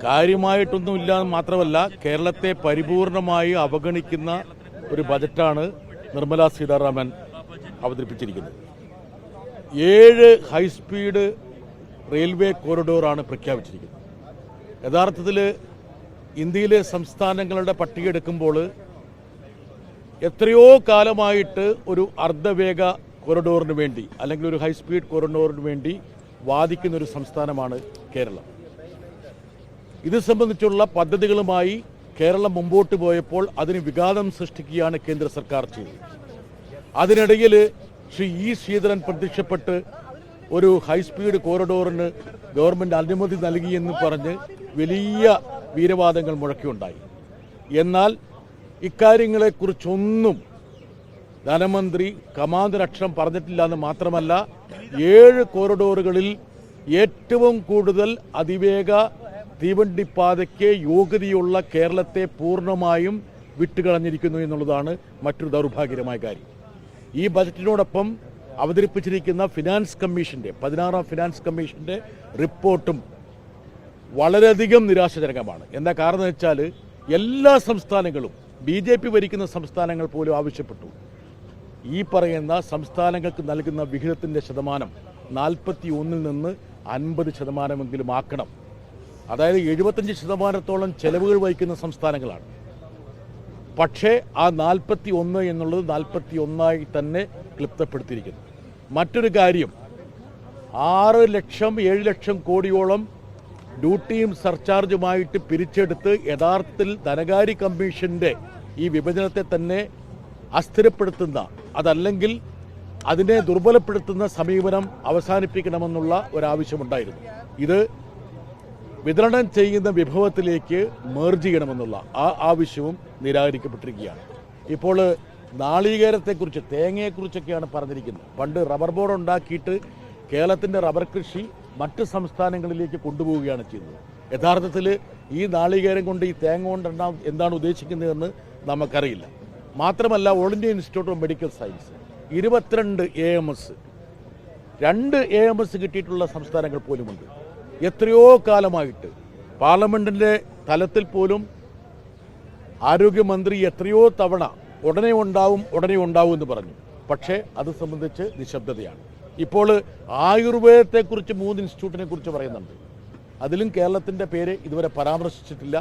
കാര്യമായിട്ടൊന്നുമില്ല മാത്രമല്ല കേരളത്തെ പരിപൂർണമായി അവഗണിക്കുന്ന ഒരു ബജറ്റാണ് നിർമ്മലാ സീതാരാമൻ അവതരിപ്പിച്ചിരിക്കുന്നത്. 7 ഹൈസ്പീഡ് റെയിൽവേ കോറിഡോറാണ് പ്രഖ്യാപിച്ചിരിക്കുന്നത്. യഥാർത്ഥത്തിൽ ഇന്ത്യയിലെ സംസ്ഥാനങ്ങളുടെ പട്ടിക എടുക്കുമ്പോൾ എത്രയോ കാലമായിട്ട് ഒരു അർദ്ധവേഗ കോറിഡോറിന് വേണ്ടി അല്ലെങ്കിൽ ഒരു ഹൈസ്പീഡ് കോറിഡോറിന് വേണ്ടി വാദിക്കുന്ന ഒരു സംസ്ഥാനമാണ് കേരളം. ഇത് സംബന്ധിച്ചുള്ള പദ്ധതികളുമായി കേരളം മുമ്പോട്ട് പോയപ്പോൾ അതിന് വിഘാതം സൃഷ്ടിക്കുകയാണ് കേന്ദ്ര സർക്കാർ ചെയ്തത്. അതിനിടയിൽ ശ്രീ ഇ ശ്രീധരൻ പ്രത്യക്ഷപ്പെട്ട് ഒരു ഹൈസ്പീഡ് കോറിഡോറിന് ഗവൺമെൻറ് അനുമതി നൽകിയെന്ന് പറഞ്ഞ് വലിയ വീരവാദങ്ങൾ മുഴക്കിയുണ്ടായി. എന്നാൽ ഇക്കാര്യങ്ങളെക്കുറിച്ചൊന്നും ധനമന്ത്രി കമാന്തരക്ഷരം പറഞ്ഞിട്ടില്ല എന്ന് മാത്രമല്ല 7 കോറിഡോറുകളിൽ ഏറ്റവും കൂടുതൽ അതിവേഗ തീവണ്ടിപ്പാതയ്ക്ക് യോഗ്യതയുള്ള കേരളത്തെ പൂർണ്ണമായും വിട്ടുകളഞ്ഞിരിക്കുന്നു എന്നുള്ളതാണ് മറ്റൊരു ദൗർഭാഗ്യകരമായ കാര്യം. ഈ ബജറ്റിനോടൊപ്പം അവതരിപ്പിച്ചിരിക്കുന്ന ഫിനാൻസ് കമ്മീഷന്റെ 16ാം ഫിനാൻസ് കമ്മീഷന്റെ റിപ്പോർട്ടും വളരെയധികം നിരാശാജനകമാണ്. എന്താ കാരണം എന്ന് വെച്ചാൽ എല്ലാ സംസ്ഥാനങ്ങളും BJP ഭരിക്കുന്ന സംസ്ഥാനങ്ങൾ പോലും ആവശ്യപ്പെട്ടു ഈ പറയുന്ന സംസ്ഥാനങ്ങൾക്ക് നൽകുന്ന വിഹിതത്തിൻ്റെ ശതമാനം 41-ൽ നിന്ന് 50% ആക്കണം. അതായത് 75% ചെലവുകൾ വഹിക്കുന്ന സംസ്ഥാനങ്ങളാണ്. പക്ഷേ ആ 41 എന്നുള്ളത് 41 തന്നെ ക്ലിപ്തപ്പെടുത്തിയിരിക്കുന്നു. മറ്റൊരു കാര്യം, 6 ലക്ഷം 7 ലക്ഷം കോടിയോളം ഡ്യൂട്ടിയും സർചാർജുമായിട്ട് പിരിച്ചെടുത്ത് യഥാർത്ഥത്തിൽ ധനകാര്യ കമ്മീഷന്റെ ഈ വിഭജനത്തെ തന്നെ അസ്ഥിരപ്പെടുത്തുന്ന അതല്ലെങ്കിൽ അതിനെ ദുർബലപ്പെടുത്തുന്ന സമീപനം അവസാനിപ്പിക്കണമെന്നുള്ള ഒരാവശ്യമുണ്ടായിരുന്നു. ഇത് വിതരണം ചെയ്യുന്ന വിഭവത്തിലേക്ക് മെർജ് ചെയ്യണമെന്നുള്ള ആ ആവശ്യവും നിരാകരിക്കപ്പെട്ടിരിക്കുകയാണ്. ഇപ്പോൾ നാളികേരത്തെക്കുറിച്ച് തേങ്ങയെക്കുറിച്ചൊക്കെയാണ് പറഞ്ഞിരിക്കുന്നത്. പണ്ട് റബ്ബർ ബോർഡ് ഉണ്ടാക്കിയിട്ട് കേരളത്തിൻ്റെ റബ്ബർ കൃഷി മറ്റ് സംസ്ഥാനങ്ങളിലേക്ക് കൊണ്ടുപോവുകയാണ് ചെയ്യുന്നത്. യഥാർത്ഥത്തിൽ ഈ നാളികേരം കൊണ്ട് ഈ തേങ്ങ കൊണ്ട് എന്താണ് ഉദ്ദേശിക്കുന്നതെന്ന് നമുക്കറിയില്ല. മാത്രമല്ല all India institute of medical science 22 AMS 2 AMS കിട്ടിയിട്ടുള്ള സംസ്ഥാനങ്ങൾ പോലുമുണ്ട്. എത്രയോ കാലമായിട്ട് പാർലമെൻറ്റിൻ്റെ തലത്തിൽ പോലും ആരോഗ്യമന്ത്രി എത്രയോ തവണ ഉടനെ ഉണ്ടാവും എന്ന് പറഞ്ഞു. പക്ഷേ അത് സംബന്ധിച്ച് നിശബ്ദതയാണ്. ഇപ്പോൾ ആയുർവേദത്തെക്കുറിച്ച് 3 ഇൻസ്റ്റിറ്റ്യൂട്ടിനെ കുറിച്ച് പറയുന്നുണ്ട്. അതിലും കേരളത്തിൻ്റെ പേര് ഇതുവരെ പരാമർശിച്ചിട്ടില്ല.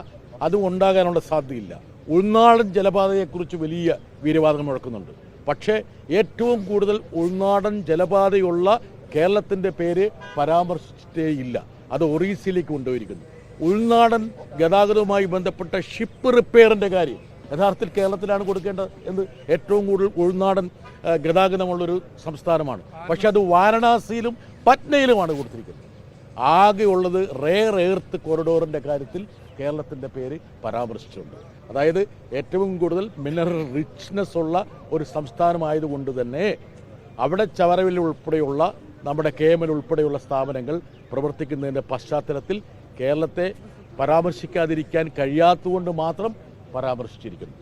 അതും ഉണ്ടാകാനുള്ള സാധ്യതയില്ല. ഉൾനാടൻ ജലപാതയെക്കുറിച്ച് വലിയ വീരവാദങ്ങൾ മുഴക്കുന്നുണ്ട്. പക്ഷേ ഏറ്റവും കൂടുതൽ ഉൾനാടൻ ജലപാതയുള്ള കേരളത്തിൻ്റെ പേര് പരാമർശിച്ചിട്ടേയില്ല. അത് ഒറീസയിലേക്ക് കൊണ്ടുപോയിരിക്കുന്നു. ഉൾനാടൻ ഗതാഗതവുമായി ബന്ധപ്പെട്ട ഷിപ്പ് റിപ്പയറിൻ്റെ കാര്യം യഥാർത്ഥത്തിൽ കേരളത്തിലാണ് കൊടുക്കേണ്ടത് എന്ന് ഏറ്റവും കൂടുതൽ ഉൾനാടൻ ഗതാഗതമുള്ളൊരു സംസ്ഥാനമാണ്. പക്ഷെ അത് വാരണാസിയിലും പറ്റ്നയിലുമാണ് കൊടുത്തിരിക്കുന്നത്. ആകെയുള്ളത് റെയർ എർത്ത് കോറിഡോറിൻ്റെ കാര്യത്തിൽ കേരളത്തിൻ്റെ പേര് പരാമർശിച്ചിട്ടുണ്ട്. അതായത് ഏറ്റവും കൂടുതൽ മിനറൽ റിച്ച്നെസ് ഉള്ള ഒരു സംസ്ഥാനമായതുകൊണ്ട് തന്നെ അവിടെ ചവറവിൽ ഉൾപ്പെടെയുള്ള നമ്മുടെ KML ഉൾപ്പെടെയുള്ള സ്ഥാപനങ്ങൾ പ്രവർത്തിക്കുന്നതിൻ്റെ പശ്ചാത്തലത്തിൽ കേരളത്തെ പരാമർശിക്കാതിരിക്കാൻ കഴിയാത്തതുകൊണ്ട് മാത്രം പരാമർശിച്ചിരിക്കുന്നു.